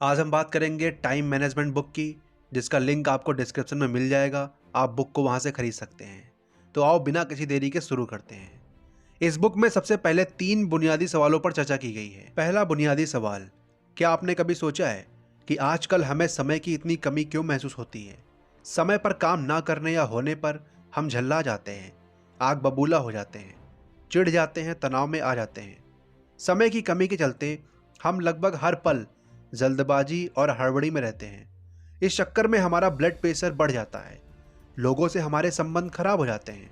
आज हम बात करेंगे टाइम मैनेजमेंट बुक की, जिसका लिंक आपको डिस्क्रिप्शन में मिल जाएगा। आप बुक को वहां से खरीद सकते हैं। तो आओ बिना किसी देरी के शुरू करते हैं। इस बुक में सबसे पहले 3 बुनियादी सवालों पर चर्चा की गई है। पहला बुनियादी सवाल, क्या आपने कभी सोचा है कि आजकल हमें समय की इतनी कमी क्यों महसूस होती है? समय पर काम ना करने या होने पर हम झल्ला जाते हैं, आग बबूला हो जाते हैं, चिढ़ जाते हैं, तनाव में आ जाते हैं। समय की कमी के चलते हम लगभग हर पल जल्दबाजी और हड़बड़ी में रहते हैं। इस चक्कर में हमारा ब्लड प्रेशर बढ़ जाता है, लोगों से हमारे संबंध खराब हो जाते हैं,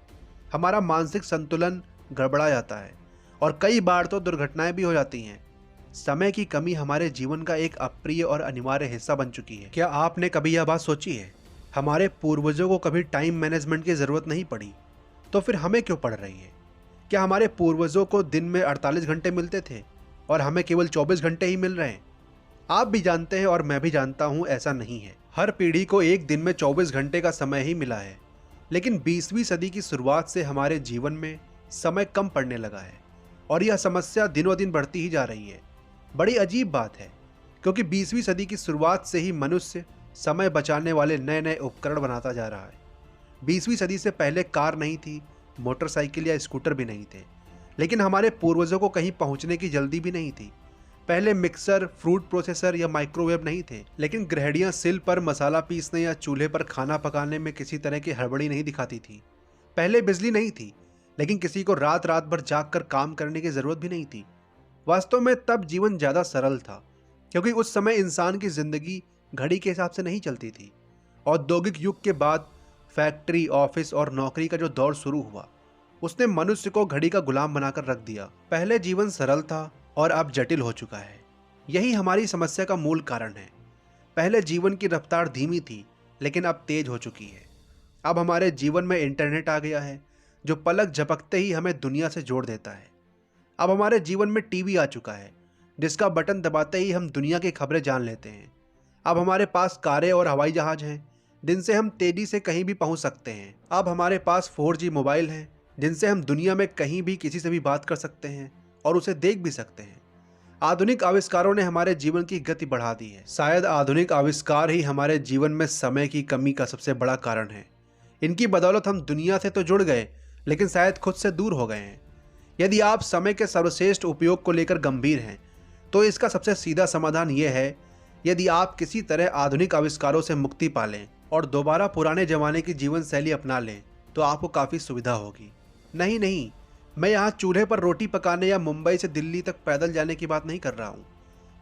हमारा मानसिक संतुलन गड़बड़ा जाता है और कई बार तो दुर्घटनाएं भी हो जाती हैं। समय की कमी हमारे जीवन का एक अप्रिय और अनिवार्य हिस्सा बन चुकी है। क्या आपने कभी यह बात सोची है, हमारे पूर्वजों को कभी टाइम मैनेजमेंट की ज़रूरत नहीं पड़ी, तो फिर हमें क्यों पड़ रही है? क्या हमारे पूर्वजों को दिन में 48 घंटे मिलते थे और हमें केवल 24 घंटे ही मिल रहे हैं? आप भी जानते हैं और मैं भी जानता हूं, ऐसा नहीं है। हर पीढ़ी को एक दिन में 24 घंटे का समय ही मिला है, लेकिन 20वीं सदी की शुरुआत से हमारे जीवन में समय कम पड़ने लगा है और यह समस्या दिनों दिन बढ़ती ही जा रही है। बड़ी अजीब बात है, क्योंकि 20वीं सदी की शुरुआत से ही मनुष्य समय बचाने वाले नए नए उपकरण बनाता जा रहा है। 20वीं सदी से पहले कार नहीं थी, मोटरसाइकिल या स्कूटर भी नहीं थे, लेकिन हमारे पूर्वजों को कहीं पहुंचने की जल्दी भी नहीं थी। पहले मिक्सर, फ्रूट प्रोसेसर या माइक्रोवेव नहीं थे, लेकिन गृहिणियां सिल पर मसाला पीसने या चूल्हे पर खाना पकाने में किसी तरह की हड़बड़ी नहीं दिखाती थी। पहले बिजली नहीं थी, लेकिन किसी को रात रात भर जाग कर काम करने की जरूरत भी नहीं थी। वास्तव में तब जीवन ज्यादा सरल था, क्योंकि उस समय इंसान की जिंदगी घड़ी के हिसाब से नहीं चलती थी। औद्योगिक युग के बाद फैक्ट्री, ऑफिस और नौकरी का जो दौर शुरू हुआ, उसने मनुष्य को घड़ी का गुलाम बनाकर रख दिया। पहले जीवन सरल था और अब जटिल हो चुका है। यही हमारी समस्या का मूल कारण है। पहले जीवन की रफ्तार धीमी थी, लेकिन अब तेज हो चुकी है। अब हमारे जीवन में इंटरनेट आ गया है, जो पलक झपकते ही हमें दुनिया से जोड़ देता है। अब हमारे जीवन में टीवी आ चुका है, जिसका बटन दबाते ही हम दुनिया की खबरें जान लेते हैं। अब हमारे पास कारें और हवाई जहाज हैं, जिनसे हम तेजी से कहीं भी पहुंच सकते हैं। अब हमारे पास 4G मोबाइल हैं, जिनसे हम दुनिया में कहीं भी किसी से भी बात कर सकते हैं और उसे देख भी सकते हैं। आधुनिक आविष्कारों ने हमारे जीवन की गति बढ़ा दी है। शायद आधुनिक आविष्कार ही हमारे जीवन में समय की कमी का सबसे बड़ा कारण है। इनकी बदौलत हम दुनिया से तो जुड़ गए, लेकिन शायद खुद से दूर हो गए हैं। यदि आप समय के सर्वश्रेष्ठ उपयोग को लेकर गंभीर हैं, तो इसका सबसे सीधा समाधान यह है, यदि आप किसी तरह आधुनिक आविष्कारों से मुक्ति पा लें और दोबारा पुराने जमाने की जीवन शैली अपना लें, तो आपको काफ़ी सुविधा होगी। नहीं, मैं यहाँ चूल्हे पर रोटी पकाने या मुंबई से दिल्ली तक पैदल जाने की बात नहीं कर रहा हूँ।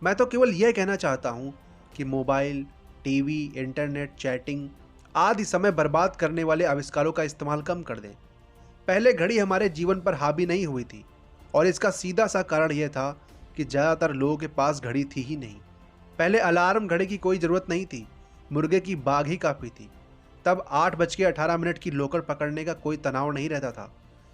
मैं तो केवल यह कहना चाहता हूँ कि मोबाइल, टीवी, इंटरनेट, चैटिंग आदि समय बर्बाद करने वाले आविष्कारों का इस्तेमाल कम कर दें। पहले घड़ी हमारे जीवन पर हावी नहीं हुई थी, और इसका सीधा सा कारण यह था कि ज़्यादातर लोगों के पास घड़ी थी ही नहीं। पहले अलार्म घड़ी की कोई ज़रूरत नहीं थी, मुर्गे की बाग ही काफ़ी थी। तब 8:18 की लोकर पकड़ने का कोई तनाव नहीं रहता था।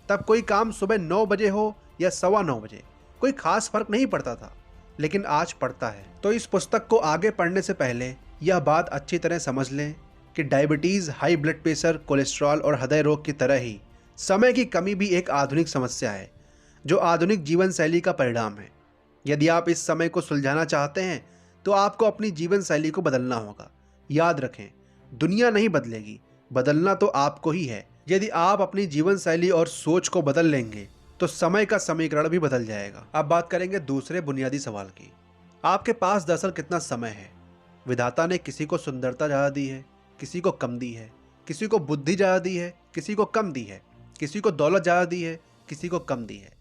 तब कोई काम सुबह 9 बजे हो या 9:15 बजे, कोई खास फर्क नहीं पड़ता था, लेकिन आज पड़ता है। तो इस पुस्तक को आगे पढ़ने से पहले यह बात अच्छी तरह समझ लें कि diabetes, high blood pressure, cholesterol और हृदय रोग की तरह ही समय की कमी भी एक आधुनिक समस्या है, जो आधुनिक जीवन शैली का परिणाम है। यदि आप इस समय को सुलझाना चाहते हैं, तो आपको अपनी जीवन शैली को बदलना होगा। याद रखें, दुनिया नहीं बदलेगी, बदलना तो आपको ही है। यदि आप अपनी जीवन शैली और सोच को बदल लेंगे, तो समय का समीकरण भी बदल जाएगा। अब बात करेंगे दूसरे बुनियादी सवाल की, आपके पास दरअसल कितना समय है? विधाता ने किसी को सुंदरता ज़्यादा दी है, किसी को कम दी है, किसी को बुद्धि ज़्यादा दी है, किसी को कम दी है, किसी को दौलत ज़्यादा दी है, किसी को कम दी है,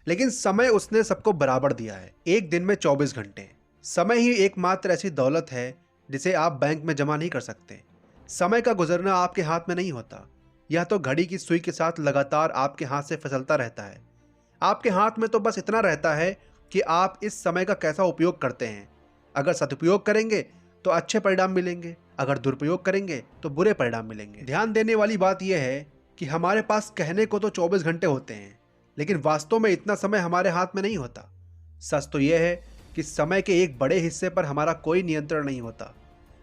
लेकिन समय उसने सबको बराबर दिया है। एक दिन में 24 घंटे। समय ही एकमात्र ऐसी दौलत है जिसे आप बैंक में जमा नहीं कर सकते। समय का गुजरना आपके हाथ में नहीं होता, यह तो घड़ी की सुई के साथ लगातार आपके हाथ से फिसलता रहता है। आपके हाथ में तो बस इतना रहता है कि आप इस समय का कैसा उपयोग करते हैं। अगर सदुपयोग करेंगे तो अच्छे परिणाम मिलेंगे, अगर दुरुपयोग करेंगे तो बुरे परिणाम मिलेंगे। ध्यान देने वाली बात यह है कि हमारे पास कहने को तो 24 घंटे होते हैं, लेकिन वास्तव में इतना समय हमारे हाथ में नहीं होता। सच तो यह है कि समय के एक बड़े हिस्से पर हमारा कोई नियंत्रण नहीं होता।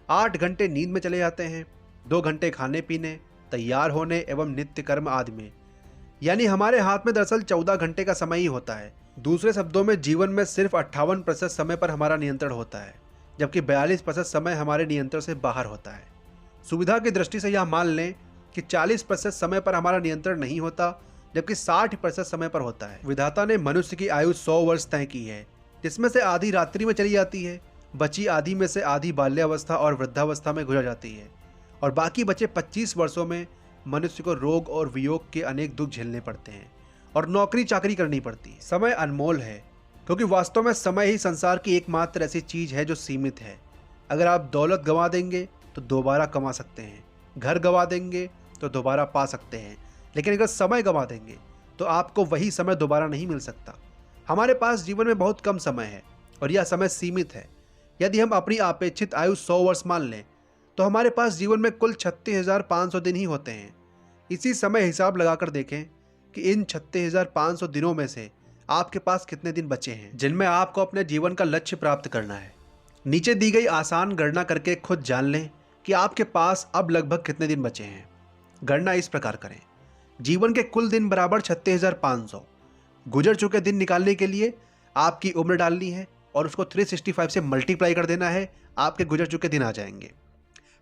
8 घंटे नींद में चले जाते हैं, 2 घंटे खाने पीने, तैयार होने एवं नित्य कर्म आदि में। यानी हमारे हाथ में दरअसल 14 घंटे का समय ही होता है। दूसरे शब्दों में जीवन में सिर्फ 58% समय पर हमारा नियंत्रण होता है। जबकि 42% समय हमारे नियंत्रण से बाहर होता है। सुविधा की दृष्टि से यह मान लें कि 40% समय पर हमारा नियंत्रण नहीं होता, जबकि 60% समय पर होता है। विधाता ने मनुष्य की आयु 100 वर्ष तय की है, जिसमें से आधी रात्रि में चली जाती है, बची आधी में से आधी बाल्यावस्था और वृद्धावस्था में गुजर जाती है, और बाकी बचे 25 वर्षों में मनुष्य को रोग और वियोग के अनेक दुख झेलने पड़ते हैं और नौकरी चाकरी करनी पड़ती है। समय अनमोल है, क्योंकि वास्तव में समय ही संसार की एकमात्र ऐसी चीज है जो सीमित है। अगर आप दौलत गंवा देंगे तो दोबारा कमा सकते हैं, घर गंवा देंगे तो दोबारा पा सकते हैं, लेकिन अगर समय गंवा देंगे तो आपको वही समय दोबारा नहीं मिल सकता। हमारे पास जीवन में बहुत कम समय है और यह समय सीमित है। यदि हम अपनी अपेक्षित आयु 100 वर्ष मान लें तो हमारे पास जीवन में कुल 36,500 दिन ही होते हैं। इसी समय हिसाब लगाकर देखें कि इन 36,500 दिनों में से आपके पास कितने दिन बचे हैं जिनमें आपको अपने जीवन का लक्ष्य प्राप्त करना है। नीचे दी गई आसान गणना करके खुद जान लें कि आपके पास अब लगभग कितने दिन बचे हैं। गणना इस प्रकार करें: जीवन के कुल दिन बराबर 36,500। गुजर चुके दिन निकालने के लिए आपकी उम्र डालनी है और उसको 365 से मल्टीप्लाई कर देना है, आपके गुजर चुके दिन आ जाएंगे।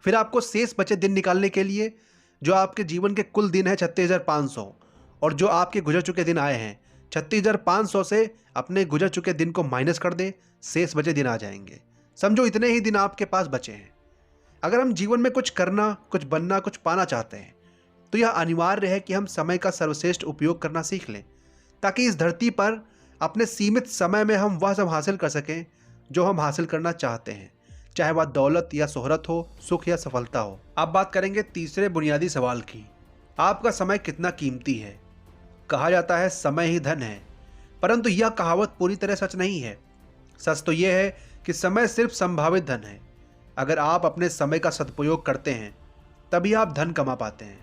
फिर आपको शेष बचे दिन निकालने के लिए जो आपके जीवन के कुल दिन है 36,500 और जो आपके गुजर चुके दिन आए हैं 36,500 से अपने गुजर चुके दिन को माइनस कर दें, शेष बचे दिन आ जाएंगे। समझो इतने ही दिन आपके पास बचे हैं। अगर हम जीवन में कुछ करना, कुछ बनना, कुछ पाना चाहते हैं तो यह अनिवार्य है कि हम समय का सर्वश्रेष्ठ उपयोग करना सीख लें, ताकि इस धरती पर अपने सीमित समय में हम वह सब हासिल कर सकें जो हम हासिल करना चाहते हैं, चाहे वह दौलत या शोहरत हो, सुख या सफलता हो। अब बात करेंगे तीसरे बुनियादी सवाल की, आपका समय कितना कीमती है। कहा जाता है समय ही धन है, परंतु यह कहावत पूरी तरह सच नहीं है। सच तो यह है कि समय सिर्फ संभावित धन है। अगर आप अपने समय का सदुपयोग करते हैं तभी आप धन कमा पाते हैं।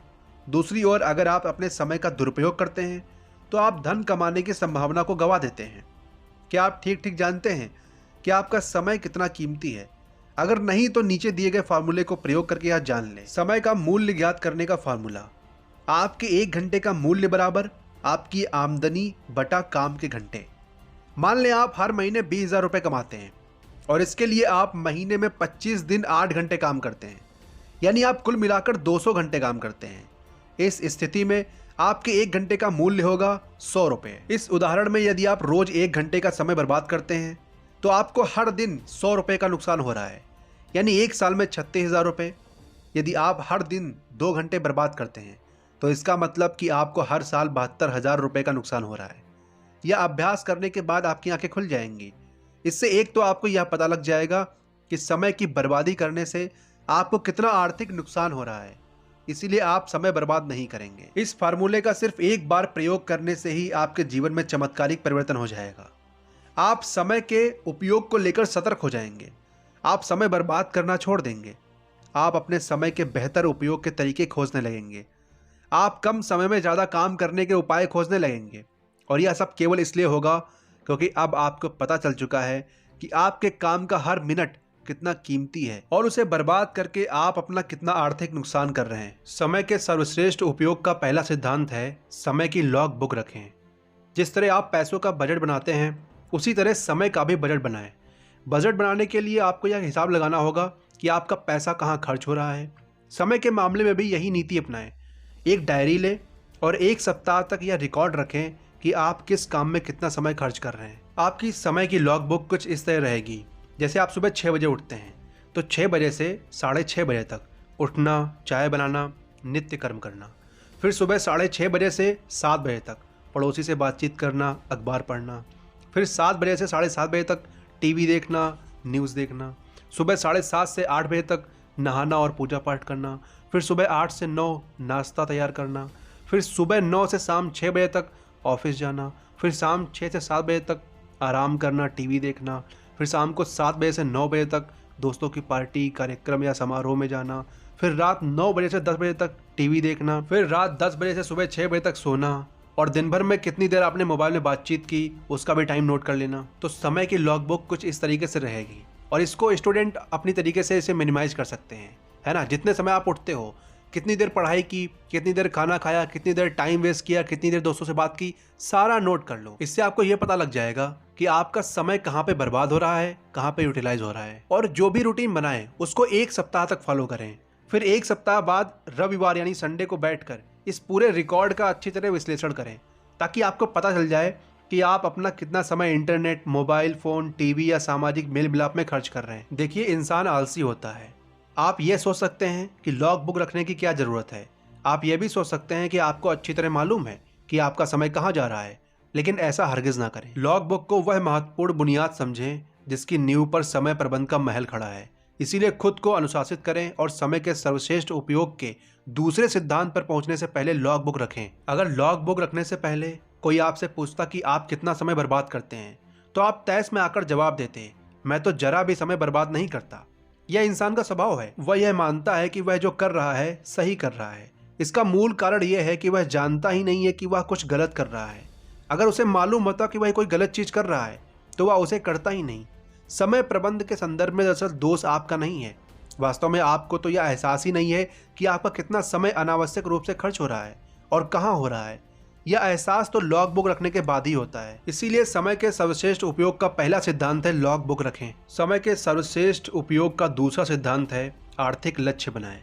दूसरी ओर अगर आप अपने समय का दुरुपयोग करते हैं तो आप धन कमाने की संभावना को गंवा देते हैं। क्या आप ठीक ठीक जानते हैं कि आपका समय कितना कीमती है? अगर नहीं तो नीचे दिए गए फार्मूले को प्रयोग करके यह जान लें। समय का मूल्य ज्ञात करने का फार्मूला: आपके 1 घंटे का मूल्य बराबर आपकी आमदनी बटा काम के घंटे। मान लें आप हर महीने 20,000 रुपये कमाते हैं और इसके लिए आप महीने में 25 दिन 8 घंटे काम करते हैं, यानी आप कुल मिलाकर 200 घंटे काम करते हैं। इस स्थिति में आपके 1 घंटे का मूल्य होगा 100 रुपये। इस उदाहरण में यदि आप रोज 1 घंटे का समय बर्बाद करते हैं तो आपको हर दिन 100 रुपये का नुकसान हो रहा है, यानी 1 साल में 36,000 रुपये। यदि आप हर दिन 2 घंटे बर्बाद करते हैं तो इसका मतलब कि आपको हर साल 72,000 रुपये का नुकसान हो रहा है। यह अभ्यास करने के बाद आपकी आंखें खुल जाएंगी। इससे एक तो आपको यह पता लग जाएगा कि समय की बर्बादी करने से आपको कितना आर्थिक नुकसान हो रहा है, इसीलिए आप समय बर्बाद नहीं करेंगे। इस फार्मूले का सिर्फ एक बार प्रयोग करने से ही आपके जीवन में चमत्कारिक परिवर्तन हो जाएगा। आप समय के उपयोग को लेकर सतर्क हो जाएंगे। आप समय बर्बाद करना छोड़ देंगे। आप अपने समय के बेहतर उपयोग के तरीके खोजने लगेंगे। आप कम समय में ज़्यादा काम करने के उपाय खोजने लगेंगे, और यह सब केवल इसलिए होगा क्योंकि अब आपको पता चल चुका है कि आपके काम का हर मिनट कितना कीमती है और उसे बर्बाद करके आप अपना कितना आर्थिक नुकसान कर रहे हैं। समय के सर्वश्रेष्ठ उपयोग का पहला सिद्धांत है समय की लॉग बुक रखें। जिस तरह आप पैसों का बजट बनाते हैं उसी तरह समय का भी बजट बनाएं। बजट बनाने के लिए आपको यह हिसाब लगाना होगा कि आपका पैसा कहाँ खर्च हो रहा है। समय के मामले में भी यही नीति अपनाएं। एक डायरी लें और 1 सप्ताह तक यह रिकॉर्ड रखें कि आप किस काम में कितना समय खर्च कर रहे हैं। आपकी समय की लॉग बुक कुछ इस तरह रहेगी, जैसे आप सुबह 6 बजे उठते हैं तो 6 बजे से 6:30 बजे तक उठना, चाय बनाना, नित्य कर्म करना। फिर सुबह 6:30 बजे से 7 बजे तक पड़ोसी से बातचीत करना, अखबार पढ़ना। फिर 7 बजे से 7:30 बजे तक टीवी देखना, न्यूज़ देखना। सुबह 7:30 से 8 बजे तक नहाना और पूजा पाठ करना। फिर सुबह 8 से 9 नाश्ता तैयार करना। फिर सुबह 9 से शाम 6 बजे तक ऑफिस जाना। फिर शाम 6 से 7 बजे तक आराम करना, टीवी देखना। फिर शाम को 7 बजे से 9 बजे तक दोस्तों की पार्टी, कार्यक्रम या समारोह में जाना। फिर रात 9 बजे से 10 बजे तक टीवी देखना। फिर रात 10 बजे से सुबह 6 बजे तक सोना। और दिन भर में कितनी देर आपने मोबाइल में बातचीत की उसका भी टाइम नोट कर लेना। तो समय की लॉग बुक कुछ इस तरीके से रहेगी और इसको स्टूडेंट अपनी तरीके से इसे मिनिमाइज कर सकते हैं, है ना। जितने समय आप उठते हो कितनी देर पढ़ाई की, कितनी देर खाना खाया, कितनी देर टाइम वेस्ट किया, कितनी देर दोस्तों से बात की, सारा नोट कर लो। इससे आपको यह पता लग जाएगा कि आपका समय कहाँ पे बर्बाद हो रहा है, कहाँ पे यूटिलाइज हो रहा है। और जो भी रूटीन बनाएं उसको 1 सप्ताह तक फॉलो करें। फिर 1 सप्ताह बाद रविवार यानी संडे को बैठकर इस पूरे रिकॉर्ड का अच्छी तरह विश्लेषण करें, ताकि आपको पता चल जाए कि आप अपना कितना समय इंटरनेट, मोबाइल फोन, टीवी या सामाजिक मेल मिलाप में खर्च कर रहे हैं। देखिए, इंसान आलसी होता है। आप ये सोच सकते हैं कि लॉग बुक रखने की क्या ज़रूरत है। आप ये भी सोच सकते हैं कि आपको अच्छी तरह मालूम है कि आपका समय कहाँ जा रहा है, लेकिन ऐसा हरगिज़ ना करें। लॉग बुक को वह महत्वपूर्ण बुनियाद समझें जिसकी नींव पर समय प्रबंध का महल खड़ा है। इसीलिए खुद को अनुशासित करें और समय के सर्वश्रेष्ठ उपयोग के दूसरे सिद्धांत पर पहुंचने से पहले लॉग बुक रखें। अगर लॉग बुक रखने से पहले कोई आपसे पूछता कि आप कितना समय बर्बाद करते हैं, तो आप तैस में आकर जवाब देते, मैं तो जरा भी समय बर्बाद नहीं करता। यह इंसान का स्वभाव है। वह यह मानता है कि वह जो कर रहा है सही कर रहा है। इसका मूल कारण यह है कि वह जानता ही नहीं है कि वह कुछ गलत कर रहा है। अगर उसे मालूम होता कि वह कोई गलत चीज़ कर रहा है तो वह उसे करता ही नहीं। समय प्रबंध के संदर्भ में दरअसल दोष आपका नहीं है। वास्तव में आपको तो यह एहसास ही नहीं है कि आपका कितना समय अनावश्यक रूप से खर्च हो रहा है और कहाँ हो रहा है। यह एहसास तो लॉग बुक रखने के बाद ही होता है। इसीलिए समय के सर्वश्रेष्ठ उपयोग का पहला सिद्धांत है लॉग बुक रखें। समय के सर्वश्रेष्ठ उपयोग का दूसरा सिद्धांत है आर्थिक लक्ष्य बनाएं।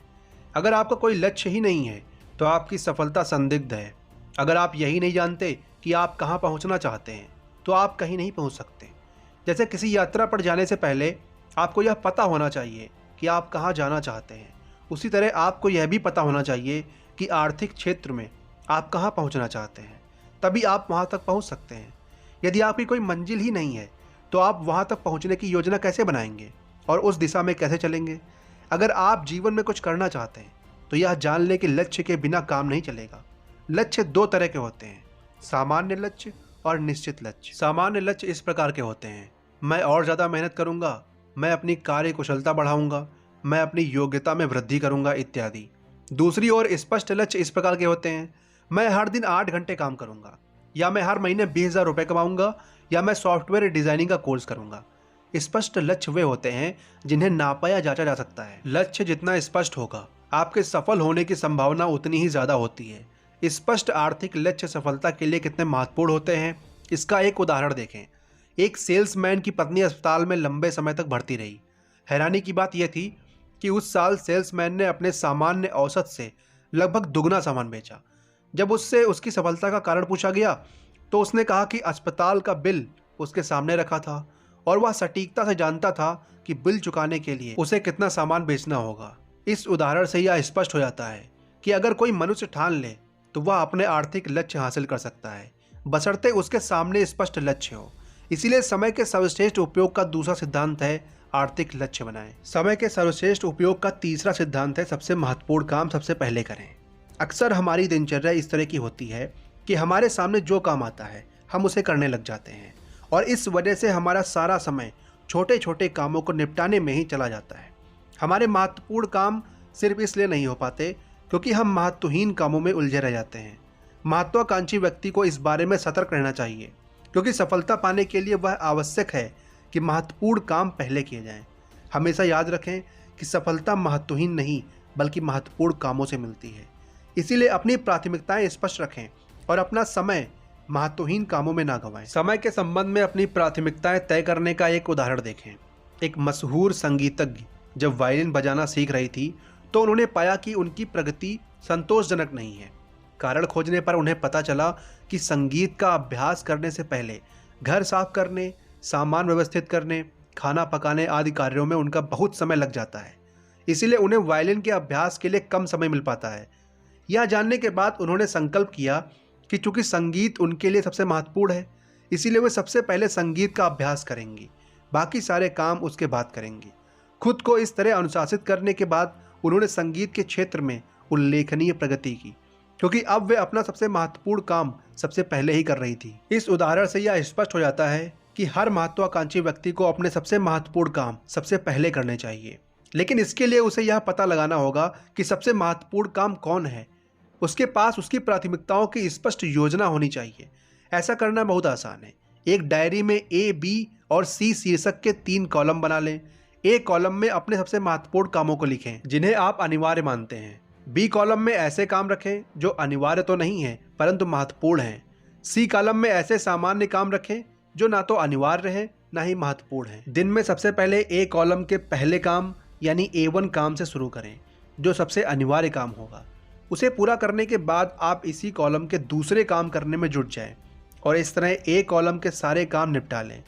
अगर आपका कोई लक्ष्य ही नहीं है तो आपकी सफलता संदिग्ध है। अगर आप यही नहीं जानते कि आप कहाँ पहुँचना चाहते हैं तो आप कहीं नहीं पहुँच सकते। जैसे किसी यात्रा पर जाने से पहले आपको यह पता होना चाहिए कि आप कहाँ जाना चाहते हैं, उसी तरह आपको यह भी पता होना चाहिए कि आर्थिक क्षेत्र में आप कहाँ पहुँचना चाहते हैं, तभी आप वहाँ तक पहुँच सकते हैं। यदि आपकी कोई मंजिल ही नहीं है तो आप वहाँ तक पहुँचने की योजना कैसे बनाएंगे और उस दिशा में कैसे चलेंगे। अगर आप जीवन में कुछ करना चाहते हैं तो यह जान लें कि लक्ष्य के बिना काम नहीं चलेगा। लक्ष्य 2 तरह के होते हैं, सामान्य लक्ष्य और निश्चित लक्ष्य। सामान्य लक्ष्य इस प्रकार के होते हैं, मैं और ज़्यादा मेहनत करूँगा, मैं अपनी कार्य कुशलता बढ़ाऊँगा, मैं अपनी योग्यता में वृद्धि करूँगा इत्यादि। दूसरी ओर स्पष्ट लक्ष्य इस प्रकार के होते हैं, मैं हर दिन 8 घंटे काम करूँगा, या मैं हर महीने 20,000 रुपये कमाऊँगा, या मैं सॉफ्टवेयर डिज़ाइनिंग का कोर्स करूँगा। स्पष्ट लक्ष्य वे होते हैं जिन्हें नापा या जांचा जा सकता है। लक्ष्य जितना स्पष्ट होगा आपके सफल होने की संभावना उतनी ही ज़्यादा होती है। स्पष्ट आर्थिक लक्ष्य सफलता के लिए कितने महत्वपूर्ण होते हैं, इसका एक उदाहरण देखें। एक सेल्समैन की पत्नी अस्पताल में लंबे समय तक भर्ती रही। हैरानी की बात यह थी कि उस साल सेल्समैन ने अपने सामान्य औसत से लगभग दुगना सामान बेचा। जब उससे उसकी सफलता का कारण पूछा गया तो उसने कहा कि अस्पताल का बिल उसके सामने रखा था और वह सटीकता से जानता था कि बिल चुकाने के लिए उसे कितना सामान बेचना होगा। इस उदाहरण से यह स्पष्ट हो जाता है कि अगर कोई मनुष्य ठान ले तो वह अपने आर्थिक लक्ष्य हासिल कर सकता है, बशर्ते उसके सामने स्पष्ट लक्ष्य हो। इसीलिए समय के सर्वश्रेष्ठ उपयोग का दूसरा सिद्धांत है आर्थिक लक्ष्य बनाएं। समय के सर्वश्रेष्ठ उपयोग का तीसरा सिद्धांत है सबसे महत्वपूर्ण काम सबसे पहले करें। अक्सर हमारी दिनचर्या इस तरह की होती है कि हमारे सामने जो काम आता है हम उसे करने लग जाते हैं और इस वजह से हमारा सारा समय छोटे छोटे कामों को निपटाने में ही चला जाता है। हमारे महत्वपूर्ण काम सिर्फ इसलिए नहीं हो पाते क्योंकि हम महत्वहीन कामों में उलझे रह जाते हैं। महत्वाकांक्षी व्यक्ति को इस बारे में सतर्क रहना चाहिए क्योंकि सफलता पाने के लिए वह आवश्यक है कि महत्वपूर्ण काम पहले किए जाएं। हमेशा याद रखें कि सफलता महत्वहीन नहीं बल्कि महत्वपूर्ण कामों से मिलती है। इसीलिए अपनी प्राथमिकताएं स्पष्ट रखें और अपना समय महत्वहीन कामों में ना गंवाएं। समय के संबंध में अपनी प्राथमिकताएं तय करने का एक उदाहरण देखें। एक मशहूर संगीतज्ञ जब वायलिन बजाना सीख रही थी तो उन्होंने पाया कि उनकी प्रगति संतोषजनक नहीं है। कारण खोजने पर उन्हें पता चला कि संगीत का अभ्यास करने से पहले घर साफ करने, सामान व्यवस्थित करने, खाना पकाने आदि कार्यों में उनका बहुत समय लग जाता है। इसीलिए उन्हें वायलिन के अभ्यास के लिए कम समय मिल पाता है। यह जानने के बाद उन्होंने संकल्प किया कि चूंकि संगीत उनके लिए सबसे महत्वपूर्ण है, इसीलिए वे सबसे पहले संगीत का अभ्यास करेंगी, बाकी सारे काम उसके बाद करेंगी। खुद को इस तरह अनुशासित करने के बाद उन्होंने संगीत के क्षेत्र में उल्लेखनीय प्रगति की क्योंकि अब वे अपना सबसे महत्वपूर्ण काम सबसे पहले ही कर रही थी। इस उदाहरण से यह स्पष्ट हो जाता है कि हर महत्वाकांक्षी व्यक्ति को अपने सबसे महत्वपूर्ण काम सबसे पहले करने चाहिए, लेकिन इसके लिए उसे यह पता लगाना होगा कि सबसे महत्वपूर्ण काम कौन है। उसके पास उसकी प्राथमिकताओं की स्पष्ट योजना होनी चाहिए। ऐसा करना बहुत आसान है। एक डायरी में A, B और C शीर्षक के 3 कॉलम बना लें। A कॉलम में अपने सबसे महत्वपूर्ण कामों को लिखें जिन्हें आप अनिवार्य मानते हैं। बी कॉलम में ऐसे काम रखें जो अनिवार्य तो नहीं है परंतु महत्वपूर्ण हैं। सी कॉलम में ऐसे सामान्य काम रखें जो ना तो अनिवार्य है ना ही महत्वपूर्ण है। दिन में सबसे पहले ए कॉलम के पहले काम यानी A1 काम से शुरू करें, जो सबसे अनिवार्य काम होगा। उसे पूरा करने के बाद आप इसी कॉलम के दूसरे काम करने में जुट जाएं और इस तरह ए कॉलम के सारे काम निपटा लें।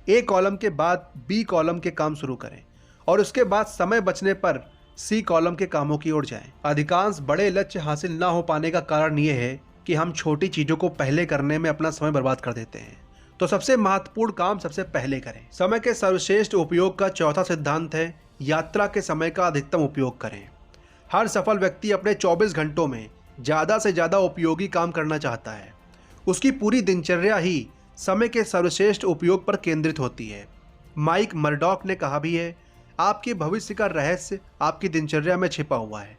ए कॉलम के बाद बी कॉलम के काम शुरू करें और उसके बाद समय बचने पर सी कॉलम के कामों की ओर जाएं। अधिकांश बड़े लक्ष्य हासिल ना हो पाने का कारण ये है कि हम छोटी चीज़ों को पहले करने में अपना समय बर्बाद कर देते हैं। तो सबसे महत्वपूर्ण काम सबसे पहले करें। समय के सर्वश्रेष्ठ उपयोग का चौथा सिद्धांत है यात्रा के समय का अधिकतम उपयोग करें। हर सफल व्यक्ति अपने 24 घंटों में ज़्यादा से ज़्यादा उपयोगी काम करना चाहता है। उसकी पूरी दिनचर्या ही समय के सर्वश्रेष्ठ उपयोग पर केंद्रित होती है। माइक मर्डॉक ने कहा भी है, आपके भविष्य का रहस्य आपकी दिनचर्या में छिपा हुआ है।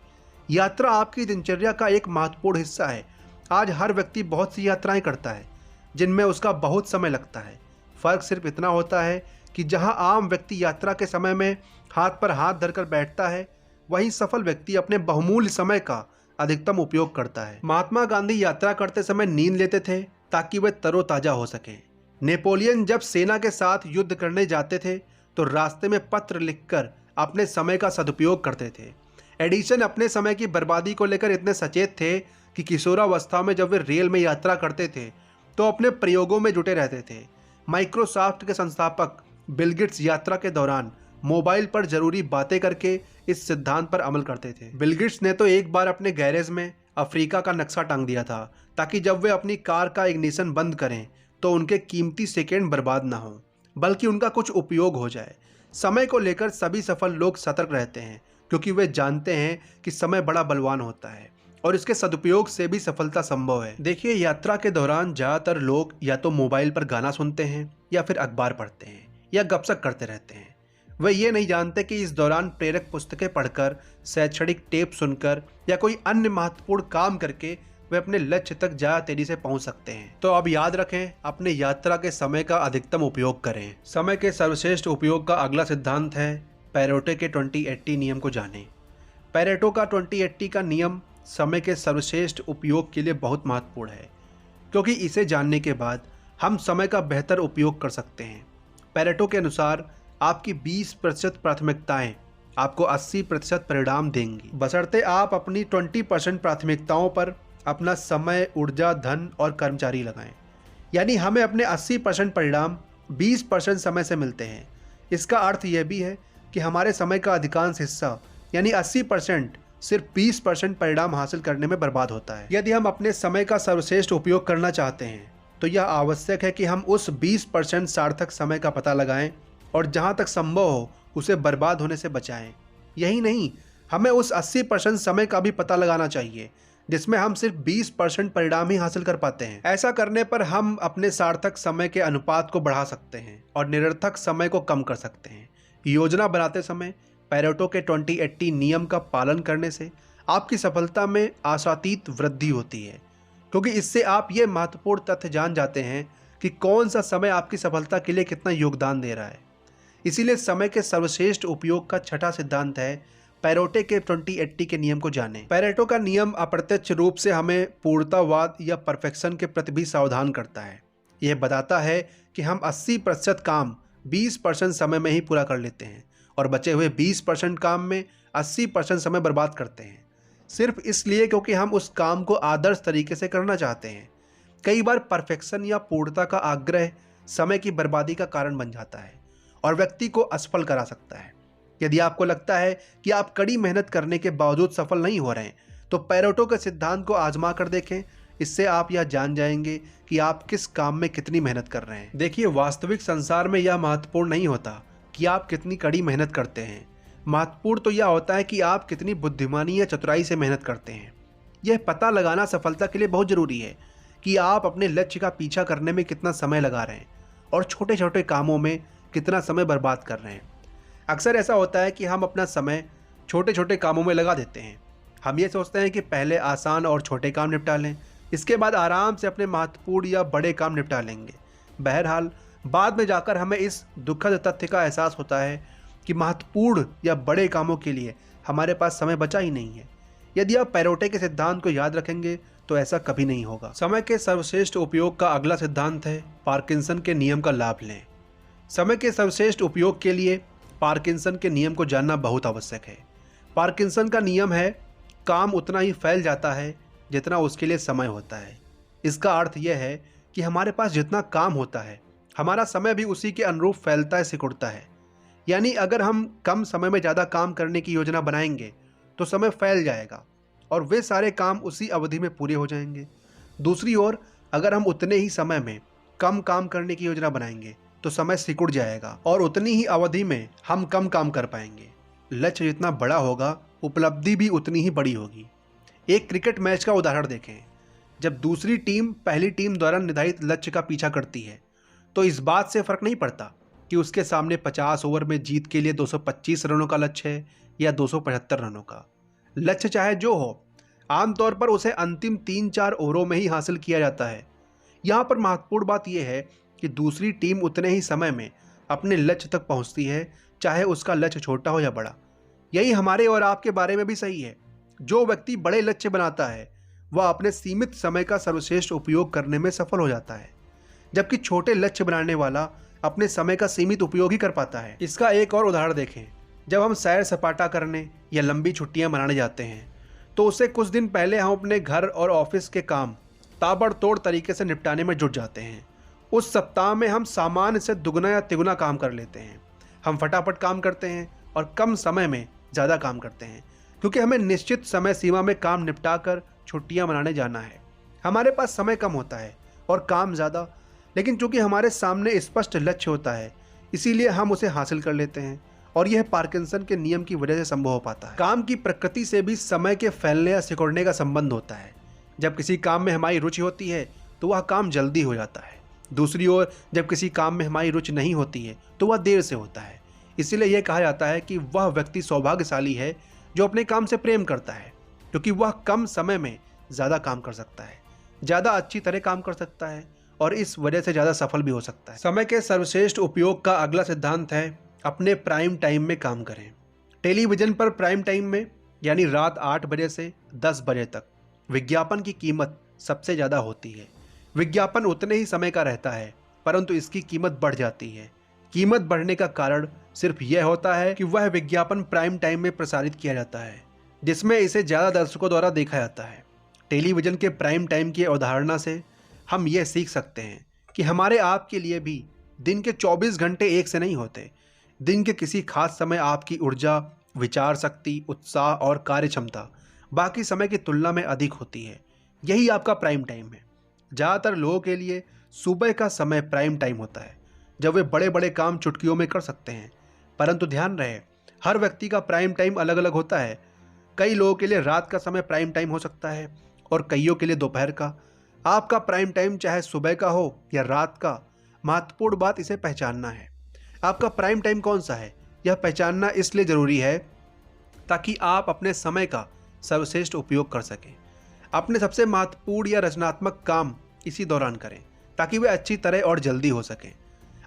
यात्रा आपकी दिनचर्या का एक महत्वपूर्ण हिस्सा है। आज हर व्यक्ति बहुत सी यात्राएं करता है जिनमें उसका बहुत समय लगता है। फ़र्क सिर्फ इतना होता है कि जहां आम व्यक्ति यात्रा के समय में हाथ पर हाथ धरकर बैठता है, वहीं सफल व्यक्ति अपने बहुमूल्य समय का अधिकतम उपयोग करता है। महात्मा गांधी यात्रा करते समय नींद लेते थे ताकि वे तरोताजा हो सकें। नेपोलियन जब सेना के साथ युद्ध करने जाते थे तो रास्ते में पत्र लिखकर अपने समय का सदुपयोग करते थे। एडिसन अपने समय की बर्बादी को लेकर इतने सचेत थे कि किशोरावस्था में जब वे रेल में यात्रा करते थे तो अपने प्रयोगों में जुटे रहते थे। माइक्रोसॉफ्ट के संस्थापक बिल गेट्स यात्रा के दौरान मोबाइल पर जरूरी बातें करके इस सिद्धांत पर अमल करते थे। बिल गेट्स ने तो एक बार अपने गैरेज में अफ्रीका का नक्शा टांग दिया था ताकि जब वे अपनी कार का इग्निशन बंद करें तो उनके कीमती सेकेंड बर्बाद ना हो, बल्कि उनका कुछ उपयोग हो जाए। समय को लेकर सभी सफल लोग सतर्क रहते हैं क्योंकि वे जानते हैं कि समय बड़ा बलवान होता है और इसके सदुपयोग से भी सफलता संभव है। देखिए, यात्रा के दौरान ज़्यादातर लोग या तो मोबाइल पर गाना सुनते हैं या फिर अखबार पढ़ते हैं या गपशप करते रहते हैं। वे ये नहीं जानते कि इस दौरान प्रेरक पुस्तकें पढ़कर, शैक्षणिक टेप सुनकर या कोई अन्य महत्वपूर्ण काम करके वे अपने लक्ष्य तक ज़्यादा तेजी से पहुंच सकते हैं। तो अब याद रखें, अपने यात्रा के समय का अधिकतम उपयोग करें। समय के सर्वश्रेष्ठ उपयोग का अगला सिद्धांत है पैरेटो के 20-80 नियम को जानें। पैरेटो का 20-80 का नियम समय के सर्वश्रेष्ठ उपयोग के लिए बहुत महत्वपूर्ण है क्योंकि इसे जानने के बाद हम समय का बेहतर उपयोग कर सकते हैं। पैरेटो के अनुसार आपकी 20% प्राथमिकताएं आपको 80% परिणाम देंगी, बशर्ते आप अपनी 20% प्राथमिकताओं पर अपना समय, ऊर्जा, धन और कर्मचारी लगाएं। यानी हमें अपने 80% परिणाम 20% समय से मिलते हैं। इसका अर्थ यह भी है कि हमारे समय का अधिकांश हिस्सा यानी 80% सिर्फ 20% परिणाम हासिल करने में बर्बाद होता है। यदि हम अपने समय का सर्वश्रेष्ठ उपयोग करना चाहते हैं तो यह आवश्यक है कि हम उस 20% सार्थक समय का पता लगाएं और जहां तक संभव हो उसे बर्बाद होने से बचाएं। यही नहीं, हमें उस 80% समय का भी पता लगाना चाहिए जिसमें हम सिर्फ 20% परिणाम ही हासिल कर पाते हैं। ऐसा करने पर हम अपने सार्थक समय के अनुपात को बढ़ा सकते हैं और निरर्थक समय को कम कर सकते हैं। योजना बनाते समय पैरेटो के 20-80 नियम का पालन करने से आपकी सफलता में आशातीत वृद्धि होती है क्योंकि इससे आप ये महत्वपूर्ण तथ्य जान जाते हैं कि कौन सा समय आपकी सफलता के लिए कितना योगदान दे रहा है। इसीलिए समय के सर्वश्रेष्ठ उपयोग का छठा सिद्धांत है पैरेटो के 20-80 के नियम को जानें। पैरेटो का नियम अप्रत्यक्ष रूप से हमें पूर्णतावाद या परफेक्शन के प्रति भी सावधान करता है। यह बताता है कि हम 80% काम 20% समय में ही पूरा कर लेते हैं और बचे हुए 20% काम में 80% समय बर्बाद करते हैं, सिर्फ इसलिए क्योंकि हम उस काम को आदर्श तरीके से करना चाहते हैं। कई बार परफेक्शन या पूर्णता का आग्रह समय की बर्बादी का कारण बन जाता है और व्यक्ति को असफल करा सकता है। यदि आपको लगता है कि आप कड़ी मेहनत करने के बावजूद सफल नहीं हो रहे हैं तो पैरेटो के सिद्धांत को आजमा कर देखें। इससे आप यह जान जाएंगे कि आप किस काम में कितनी मेहनत कर रहे हैं। देखिए, वास्तविक संसार में यह महत्वपूर्ण नहीं होता कि आप कितनी कड़ी मेहनत करते हैं। महत्वपूर्ण तो यह होता है कि आप कितनी बुद्धिमानी या चतुराई से मेहनत करते हैं। यह पता लगाना सफलता के लिए बहुत ज़रूरी है कि आप अपने लक्ष्य का पीछा करने में कितना समय लगा रहे हैं और छोटे छोटे कामों में कितना समय बर्बाद कर रहे हैं। अक्सर ऐसा होता है कि हम अपना समय छोटे छोटे कामों में लगा देते हैं। हम ये सोचते हैं कि पहले आसान और छोटे काम निपटा लें, इसके बाद आराम से अपने महत्वपूर्ण या बड़े काम निपटा लेंगे। बहरहाल बाद में जाकर हमें इस दुखद तथ्य का एहसास होता है कि महत्वपूर्ण या बड़े कामों के लिए हमारे पास समय बचा ही नहीं है। यदि आप पैरोटे के सिद्धांत को याद रखेंगे तो ऐसा कभी नहीं होगा। समय के सर्वश्रेष्ठ उपयोग का अगला सिद्धांत है पार्किंसन के नियम का लाभ लें। समय के सर्वश्रेष्ठ उपयोग के लिए पार्किंसन के नियम को जानना बहुत आवश्यक है। पार्किंसन का नियम है काम उतना ही फैल जाता है जितना उसके लिए समय होता है। इसका अर्थ यह है कि हमारे पास जितना काम होता है हमारा समय भी उसी के अनुरूप फैलता है, सिकुड़ता है। यानी अगर हम कम समय में ज़्यादा काम करने की योजना बनाएंगे तो समय फैल जाएगा और वे सारे काम उसी अवधि में पूरे हो जाएंगे। दूसरी ओर अगर हम उतने ही समय में कम काम करने की योजना बनाएंगे तो समय सिकुड़ जाएगा और उतनी ही अवधि में हम कम काम कर पाएंगे। लक्ष्य जितना बड़ा होगा उपलब्धि भी उतनी ही बड़ी होगी। एक क्रिकेट मैच का उदाहरण देखें। जब दूसरी टीम पहली टीम द्वारा निर्धारित लक्ष्य का पीछा करती है तो इस बात से फर्क नहीं पड़ता कि उसके सामने 50 ओवर में जीत के लिए 225 रनों का लक्ष्य है या 275 रनों का। लक्ष्य चाहे जो हो, आमतौर पर उसे अंतिम 3-4 ओवरों में ही हासिल किया जाता है। यहाँ पर महत्वपूर्ण बात यह है कि दूसरी टीम उतने ही समय में अपने लक्ष्य तक पहुँचती है, चाहे उसका लक्ष्य छोटा हो या बड़ा। यही हमारे और आपके बारे में भी सही है। जो व्यक्ति बड़े लक्ष्य बनाता है वह अपने सीमित समय का सर्वश्रेष्ठ उपयोग करने में सफल हो जाता है, जबकि छोटे लक्ष्य बनाने वाला अपने समय का सीमित उपयोग ही कर पाता है। इसका एक और उदाहरण देखें। जब हम सैर सपाटा करने या लंबी छुट्टियां मनाने जाते हैं तो उससे कुछ दिन पहले हम अपने घर और ऑफिस के काम ताबड़तोड़ तरीके से निपटाने में जुट जाते हैं। उस सप्ताह में हम सामान्य से दुगना या तिगुना काम कर लेते हैं। हम फटाफट काम करते हैं और कम समय में ज़्यादा काम करते हैं, क्योंकि हमें निश्चित समय सीमा में काम निपटा कर छुट्टियाँ मनाने जाना है। हमारे पास समय कम होता है और काम ज़्यादा, लेकिन चूंकि हमारे सामने स्पष्ट लक्ष्य होता है इसीलिए हम उसे हासिल कर लेते हैं और यह पार्किंसन के नियम की वजह से संभव हो पाता है। काम की प्रकृति से भी समय के फैलने या सिकुड़ने का संबंध होता है। जब किसी काम में हमारी रुचि होती है तो वह काम जल्दी हो जाता है। दूसरी ओर जब किसी काम में हमारी रुचि नहीं होती है तो वह देर से होता है। इसीलिए यह कहा जाता है कि वह व्यक्ति सौभाग्यशाली है जो अपने काम से प्रेम करता है, क्योंकि वह कम समय में ज़्यादा काम कर सकता है, ज़्यादा अच्छी तरह काम कर सकता है और इस वजह से ज़्यादा सफल भी हो सकता है। समय के सर्वश्रेष्ठ उपयोग का अगला सिद्धांत है अपने प्राइम टाइम में काम करें। टेलीविज़न पर प्राइम टाइम में यानी रात 8 बजे से 10 बजे तक विज्ञापन की कीमत सबसे ज़्यादा होती है। विज्ञापन उतने ही समय का रहता है परंतु इसकी कीमत बढ़ जाती है। कीमत बढ़ने का कारण सिर्फ यह होता है कि वह विज्ञापन प्राइम टाइम में प्रसारित किया जाता है, जिसमें इसे ज़्यादा दर्शकों द्वारा देखा जाता है। टेलीविज़न के प्राइम टाइम की अवधारणा से हम यह सीख सकते हैं कि हमारे आप के लिए भी दिन के 24 घंटे एक से नहीं होते। दिन के किसी खास समय आपकी ऊर्जा, विचार शक्ति, उत्साह और कार्य क्षमता बाकी समय की तुलना में अधिक होती है। यही आपका प्राइम टाइम है। ज़्यादातर लोगों के लिए सुबह का समय प्राइम टाइम होता है, जब वे बड़े बड़े काम चुटकियों में कर सकते हैं। परंतु ध्यान रहे, हर व्यक्ति का प्राइम टाइम अलग अलग होता है। कई लोगों के लिए रात का समय प्राइम टाइम हो सकता है और कईयों के लिए दोपहर का। आपका प्राइम टाइम चाहे सुबह का हो या रात का, महत्वपूर्ण बात इसे पहचानना है। आपका प्राइम टाइम कौन सा है यह पहचानना इसलिए ज़रूरी है ताकि आप अपने समय का सर्वश्रेष्ठ उपयोग कर सकें। अपने सबसे महत्वपूर्ण या रचनात्मक काम इसी दौरान करें ताकि वे अच्छी तरह और जल्दी हो सकें।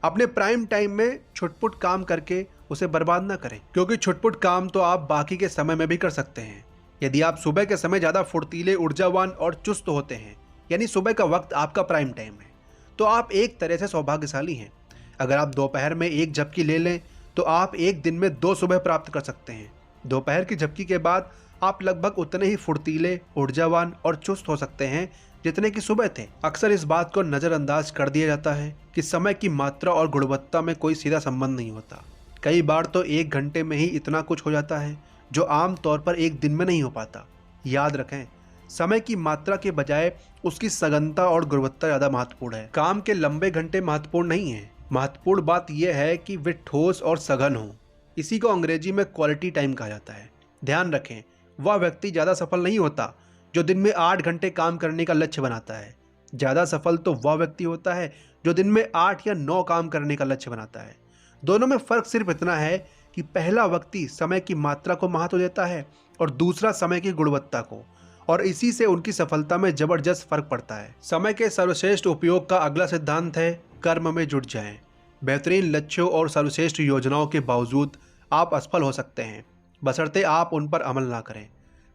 अपने प्राइम टाइम में छुटपुट काम करके उसे बर्बाद ना करें, क्योंकि छुटपुट काम तो आप बाकी के समय में भी कर सकते हैं। यदि आप सुबह के समय ज़्यादा फुर्तीले, ऊर्जावान और चुस्त होते हैं, यानी सुबह का वक्त आपका प्राइम टाइम है, तो आप एक तरह से सौभाग्यशाली हैं। अगर आप दोपहर में एक झपकी ले लें तो आप एक दिन में 2 सुबह प्राप्त कर सकते हैं। दोपहर की झपकी के बाद आप लगभग उतने ही फुर्तीले, ऊर्जावान और चुस्त हो सकते हैं जितने की सुबह थे। अक्सर इस बात को नज़रअंदाज कर दिया जाता है कि समय की मात्रा और गुणवत्ता में कोई सीधा संबंध नहीं होता। कई बार तो 1 घंटे में ही इतना कुछ हो जाता है जो आम तौर पर एक दिन में नहीं हो पाता। याद रखें, समय की मात्रा के बजाय उसकी सघनता और गुणवत्ता ज़्यादा महत्वपूर्ण है। काम के लंबे घंटे महत्वपूर्ण नहीं है, महत्वपूर्ण बात यह है कि वे ठोस और सघन हों। इसी को अंग्रेजी में क्वालिटी टाइम कहा जाता है। ध्यान रखें, वह व्यक्ति ज़्यादा सफल नहीं होता जो दिन में 8 घंटे काम करने का लक्ष्य बनाता है। ज़्यादा सफल तो वह व्यक्ति होता है जो दिन में 8 या 9 काम करने का लक्ष्य बनाता है। दोनों में फ़र्क सिर्फ इतना है कि पहला व्यक्ति समय की मात्रा को महत्व देता है और दूसरा समय की गुणवत्ता को, और इसी से उनकी सफलता में ज़बरदस्त फर्क पड़ता है। समय के सर्वश्रेष्ठ उपयोग का अगला सिद्धांत है कर्म में जुट जाएं। बेहतरीन लक्ष्यों और सर्वश्रेष्ठ योजनाओं के बावजूद आप असफल हो सकते हैं, बशर्ते आप उन पर अमल ना करें।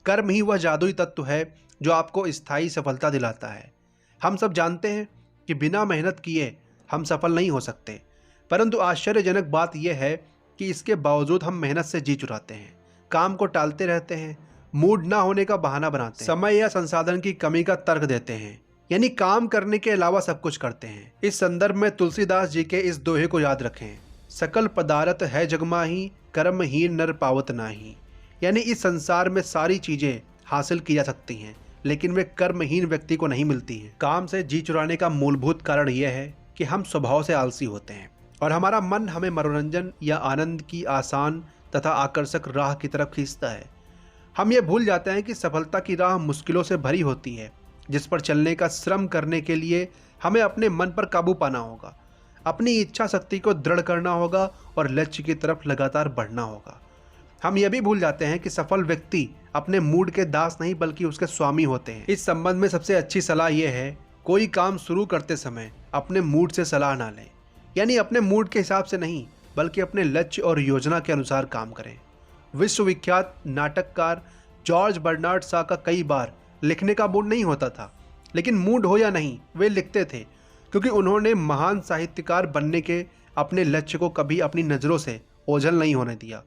कर्म ही वह जादुई तत्व है जो आपको स्थायी सफलता दिलाता है। हम सब जानते हैं कि बिना मेहनत किए हम सफल नहीं हो सकते, परंतु आश्चर्यजनक बात यह है कि इसके बावजूद हम मेहनत से जी चुराते हैं, काम को टालते रहते हैं, मूड ना होने का बहाना बनाते हैं, समय या संसाधन की कमी का तर्क देते हैं, यानी काम करने के अलावा सब कुछ करते हैं। इस संदर्भ में तुलसीदास जी के इस दोहे को याद रखें, सकल पदार्थ है जगमाही, कर्महीन नर पावत नाही। यानी इस संसार में सारी चीजें हासिल की जा सकती हैं, लेकिन वे कर्महीन व्यक्ति को नहीं मिलती हैं। काम से जी चुराने का मूलभूत कारण यह है कि हम स्वभाव से आलसी होते हैं और हमारा मन हमें मनोरंजन या आनंद की आसान तथा आकर्षक राह की तरफ खींचता है। हम ये भूल जाते हैं कि सफलता की राह मुश्किलों से भरी होती है, जिस पर चलने का श्रम करने के लिए हमें अपने मन पर काबू पाना होगा, अपनी इच्छा शक्ति को दृढ़ करना होगा और लक्ष्य की तरफ लगातार बढ़ना होगा। हम यह भी भूल जाते हैं कि सफल व्यक्ति अपने मूड के दास नहीं बल्कि उसके स्वामी होते हैं। इस संबंध में सबसे अच्छी सलाह यह है, कोई काम शुरू करते समय अपने मूड से सलाह ना लें, यानी अपने मूड के हिसाब से नहीं बल्कि अपने लक्ष्य और योजना के अनुसार काम करें। विश्वविख्यात नाटककार जॉर्ज बर्नार्ड शॉ का कई बार लिखने का मूड नहीं होता था, लेकिन मूड हो या नहीं वे लिखते थे, क्योंकि उन्होंने महान साहित्यकार बनने के अपने लक्ष्य को कभी अपनी नज़रों से ओझल नहीं होने दिया।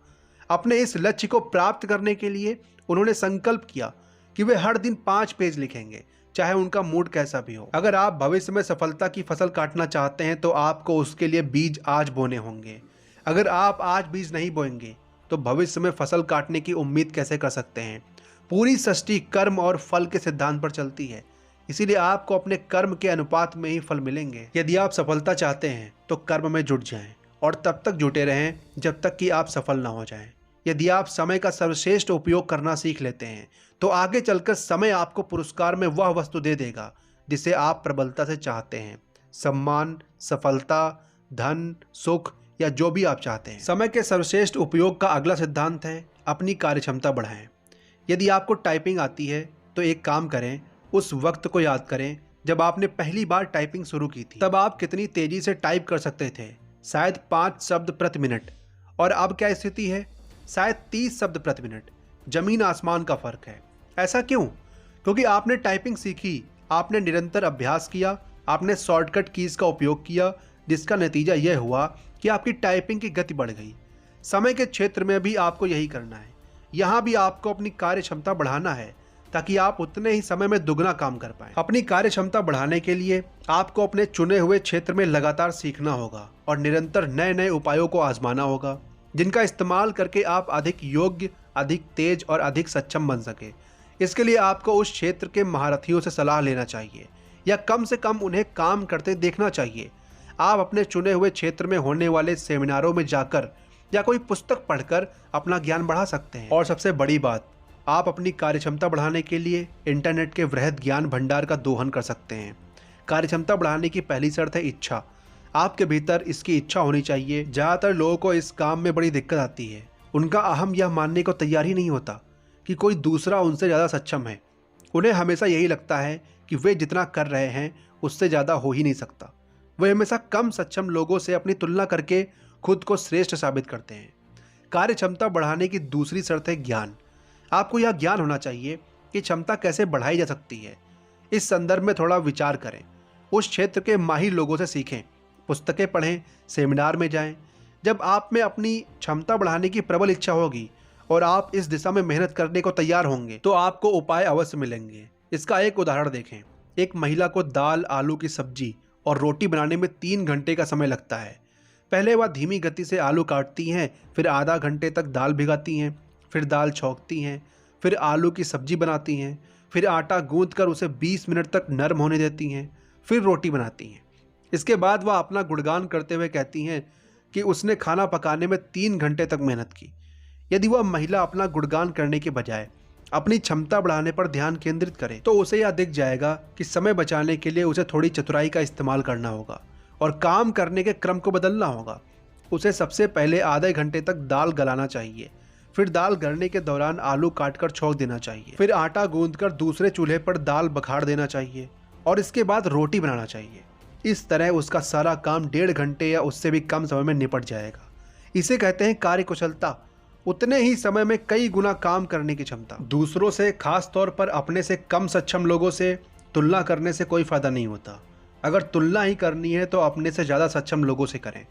अपने इस लक्ष्य को प्राप्त करने के लिए उन्होंने संकल्प किया कि वे हर दिन 5 पेज लिखेंगे, चाहे उनका मूड कैसा भी हो। अगर आप भविष्य में सफलता की फसल काटना चाहते हैं तो आपको उसके लिए बीज आज बोने होंगे। अगर आप आज बीज नहीं बोएंगे तो भविष्य में फसल काटने की उम्मीद कैसे कर सकते हैं। पूरी सृष्टि कर्म और फल के सिद्धांत पर चलती है, इसीलिए आपको अपने कर्म के अनुपात में ही फल मिलेंगे। यदि आप सफलता चाहते हैं तो कर्म में जुट जाएं और तब तक जुटे रहें जब तक कि आप सफल ना हो जाएं। यदि आप समय का सर्वश्रेष्ठ उपयोग करना सीख लेते हैं तो आगे चलकर समय आपको पुरस्कार में वह वस्तु दे देगा जिसे आप प्रबलता से चाहते हैं, सम्मान, सफलता, धन, सुख या जो भी आप चाहते हैं। समय के सर्वश्रेष्ठ उपयोग का अगला सिद्धांत है अपनी कार्यक्षमता बढ़ाएं। यदि आपको टाइपिंग आती है तो एक काम करें, उस वक्त को याद करें जब आपने पहली बार टाइपिंग शुरू की थी। तब आप कितनी तेजी से टाइप कर सकते थे, शायद 5 शब्द प्रति मिनट, और अब क्या स्थिति है, शायद 30 शब्द प्रति मिनट। जमीन आसमान का फर्क है। ऐसा क्यों? क्योंकि आपने टाइपिंग सीखी, आपने निरंतर अभ्यास किया, आपने शॉर्टकट कीज का उपयोग किया, जिसका नतीजा यह हुआ कि आपकी टाइपिंग की गति बढ़ गई। समय के क्षेत्र में भी आपको यही करना है। यहाँ भी आपको अपनी कार्य क्षमता बढ़ाना है ताकि आप उतने ही समय में दुगना काम कर पाएं। अपनी कार्य क्षमता बढ़ाने के लिए आपको अपने चुने हुए क्षेत्र में लगातार सीखना होगा और निरंतर नए नए उपायों को आजमाना होगा, जिनका इस्तेमाल करके आप अधिक योग्य, अधिक तेज और अधिक सक्षम बन सके। इसके लिए आपको उस क्षेत्र के महारथियों से सलाह लेना चाहिए या कम से कम उन्हें काम करते देखना चाहिए। आप अपने चुने हुए क्षेत्र में होने वाले सेमिनारों में जाकर या कोई पुस्तक पढ़कर अपना ज्ञान बढ़ा सकते हैं। और सबसे बड़ी बात, आप अपनी कार्यक्षमता बढ़ाने के लिए इंटरनेट के वृहद ज्ञान भंडार का दोहन कर सकते हैं। कार्यक्षमता बढ़ाने की पहली शर्त है इच्छा। आपके भीतर इसकी इच्छा होनी चाहिए। ज़्यादातर लोगों को इस काम में बड़ी दिक्कत आती है। उनका अहम यह मानने को तैयार ही नहीं होता कि कोई दूसरा उनसे ज़्यादा सक्षम है। उन्हें हमेशा यही लगता है कि वे जितना कर रहे हैं उससे ज़्यादा हो ही नहीं सकता। वे हमेशा कम सक्षम लोगों से अपनी तुलना करके खुद को श्रेष्ठ साबित करते हैं। कार्य क्षमता बढ़ाने की दूसरी शर्त है ज्ञान। आपको यह ज्ञान होना चाहिए कि क्षमता कैसे बढ़ाई जा सकती है। इस संदर्भ में थोड़ा विचार करें, उस क्षेत्र के माहिर लोगों से सीखें, पुस्तकें पढ़ें, सेमिनार में जाएं। जब आप में अपनी क्षमता बढ़ाने की प्रबल इच्छा होगी और आप इस दिशा में मेहनत करने को तैयार होंगे तो आपको उपाय अवश्य मिलेंगे। इसका एक उदाहरण देखें। एक महिला को दाल, आलू की सब्जी और रोटी बनाने में 3 घंटे का समय लगता है। पहले वह धीमी गति से आलू काटती हैं, फिर आधा घंटे तक दाल भिगाती हैं, फिर दाल छौंकती हैं, फिर आलू की सब्जी बनाती हैं, फिर आटा गूंथकर उसे 20 मिनट तक नरम होने देती हैं, फिर रोटी बनाती हैं। इसके बाद वह अपना गुणगान करते हुए कहती हैं कि उसने खाना पकाने में 3 घंटे तक मेहनत की। यदि वह महिला अपना गुणगान करने के बजाय अपनी क्षमता बढ़ाने पर ध्यान केंद्रित करे तो उसे यह दिख जाएगा कि समय बचाने के लिए उसे थोड़ी चतुराई का इस्तेमाल करना होगा और काम करने के क्रम को बदलना होगा। उसे सबसे पहले आधे घंटे तक दाल गलाना चाहिए, फिर दाल गलने के दौरान आलू काटकर छौंक देना चाहिए, फिर आटा गूंथकर दूसरे चूल्हे पर दाल बखाड़ देना चाहिए और इसके बाद रोटी बनाना चाहिए। इस तरह उसका सारा काम 1.5 घंटे या उससे भी कम समय में निपट जाएगा। इसे कहते हैं कार्यकुशलता। उतने ही समय में कई गुना काम करने की क्षमता। दूसरों से, खास तौर पर अपने से कम सक्षम लोगों से तुलना करने से कोई फायदा नहीं होता। अगर तुलना ही करनी है तो अपने से ज़्यादा सक्षम लोगों से करें।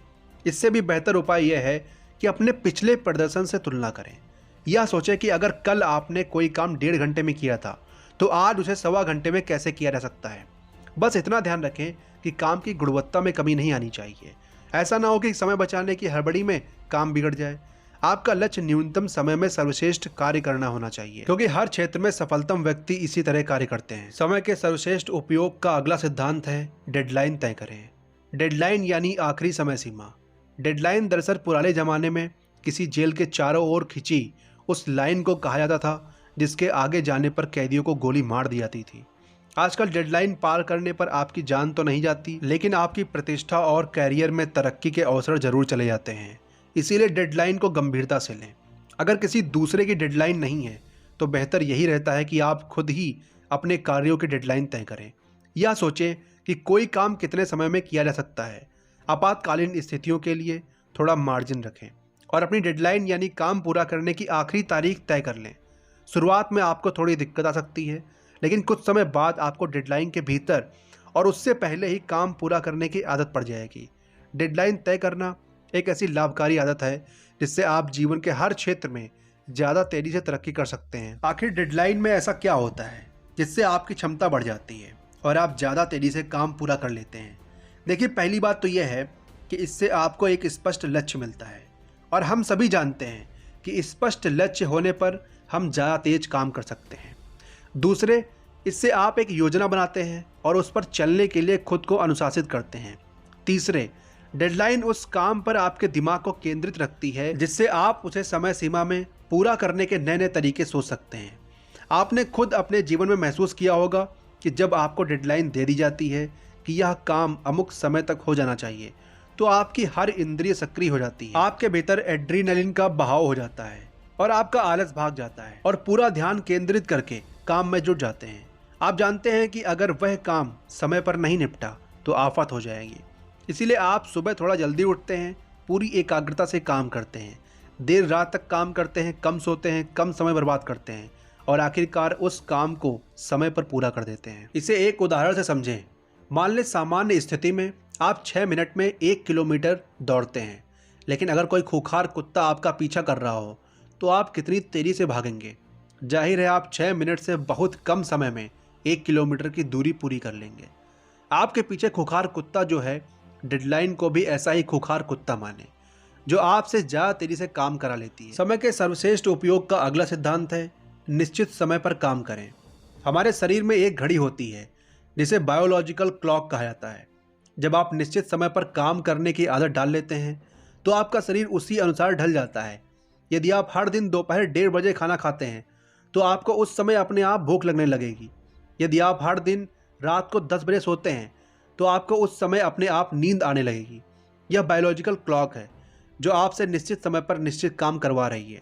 इससे भी बेहतर उपाय यह है कि अपने पिछले प्रदर्शन से तुलना करें। यह सोचें कि अगर कल आपने कोई काम 1.5 घंटे में किया था तो आज उसे 1.25 घंटे में कैसे किया जा सकता है। बस इतना ध्यान रखें कि काम की गुणवत्ता में कमी नहीं आनी चाहिए। ऐसा ना हो कि समय बचाने की हड़बड़ी में काम बिगड़ जाए। आपका लक्ष्य न्यूनतम समय में सर्वश्रेष्ठ कार्य करना होना चाहिए, क्योंकि हर क्षेत्र में सफलतम व्यक्ति इसी तरह कार्य करते हैं। समय के सर्वश्रेष्ठ उपयोग का अगला सिद्धांत है डेडलाइन तय करें। डेडलाइन यानी आखिरी समय सीमा। डेडलाइन दरअसल पुराने जमाने में किसी जेल के चारों ओर खिंची उस लाइन को कहा जाता था जिसके आगे जाने पर कैदियों को गोली मार दी जाती थी। आजकल डेडलाइन पार करने पर आपकी जान तो नहीं जाती, लेकिन आपकी प्रतिष्ठा और कैरियर में तरक्की के अवसर जरूर चले जाते हैं। इसीलिए डेडलाइन को गंभीरता से लें। अगर किसी दूसरे की डेडलाइन नहीं है तो बेहतर यही रहता है कि आप खुद ही अपने कार्यों की डेडलाइन तय करें। या सोचें कि कोई काम कितने समय में किया जा सकता है। आपातकालीन स्थितियों के लिए थोड़ा मार्जिन रखें और अपनी डेडलाइन यानी काम पूरा करने की आखिरी तारीख तय कर लें। शुरुआत में आपको थोड़ी दिक्कत आ सकती है, लेकिन कुछ समय बाद आपको डेडलाइन के भीतर और उससे पहले ही काम पूरा करने की आदत पड़ जाएगी। डेडलाइन तय करना एक ऐसी लाभकारी आदत है जिससे आप जीवन के हर क्षेत्र में ज़्यादा तेज़ी से तरक्की कर सकते हैं। आखिर डेडलाइन में ऐसा क्या होता है जिससे आपकी क्षमता बढ़ जाती है और आप ज़्यादा तेज़ी से काम पूरा कर लेते हैं? देखिए, पहली बात तो यह है कि इससे आपको एक स्पष्ट लक्ष्य मिलता है, और हम सभी जानते हैं कि स्पष्ट लक्ष्य होने पर हम ज़्यादा तेज काम कर सकते हैं। दूसरे, इससे आप एक योजना बनाते हैं और उस पर चलने के लिए खुद को अनुशासित करते हैं। तीसरे, डेडलाइन उस काम पर आपके दिमाग को केंद्रित रखती है जिससे आप उसे समय सीमा में पूरा करने के नए नए तरीके सोच सकते हैं। आपने खुद अपने जीवन में महसूस किया होगा कि जब आपको डेडलाइन दे दी जाती है कि यह काम अमुक समय तक हो जाना चाहिए, तो आपकी हर इंद्रिय सक्रिय हो जाती है। आपके भीतर एड्रीनलिन का बहाव हो जाता है और आपका आलस भाग जाता है और पूरा ध्यान केंद्रित करके काम में जुट जाते हैं। आप जानते हैं कि अगर वह काम समय पर नहीं निपटा तो आफत हो जाएगी। इसीलिए आप सुबह थोड़ा जल्दी उठते हैं, पूरी एकाग्रता से काम करते हैं, देर रात तक काम करते हैं, कम सोते हैं, कम समय बर्बाद करते हैं और आखिरकार उस काम को समय पर पूरा कर देते हैं। इसे एक उदाहरण से समझें। मान लें सामान्य स्थिति में आप 6 मिनट में 1 किलोमीटर दौड़ते हैं, लेकिन अगर कोई खूंखार कुत्ता आपका पीछा कर रहा हो तो आप कितनी तेज़ी से भागेंगे? जाहिर है आप 6 मिनट से बहुत कम समय में 1 किलोमीटर की दूरी पूरी कर लेंगे। आपके पीछे खूंखार कुत्ता जो है, डेडलाइन को भी ऐसा ही खूंखार कुत्ता माने जो आपसे ज़्यादा तेज़ी से काम करा लेती है। समय के सर्वश्रेष्ठ उपयोग का अगला सिद्धांत है निश्चित समय पर काम करें। हमारे शरीर में एक घड़ी होती है जिसे बायोलॉजिकल क्लॉक कहा जाता है। जब आप निश्चित समय पर काम करने की आदत डाल लेते हैं तो आपका शरीर उसी अनुसार ढल जाता है। यदि आप हर दिन दोपहर 1:30 बजे खाना खाते हैं तो आपको उस समय अपने आप भूख लगने लगेगी। यदि आप हर दिन रात को 10 बजे सोते हैं तो आपको उस समय अपने आप नींद आने लगेगी। यह बायोलॉजिकल क्लॉक है जो आपसे निश्चित समय पर निश्चित काम करवा रही है।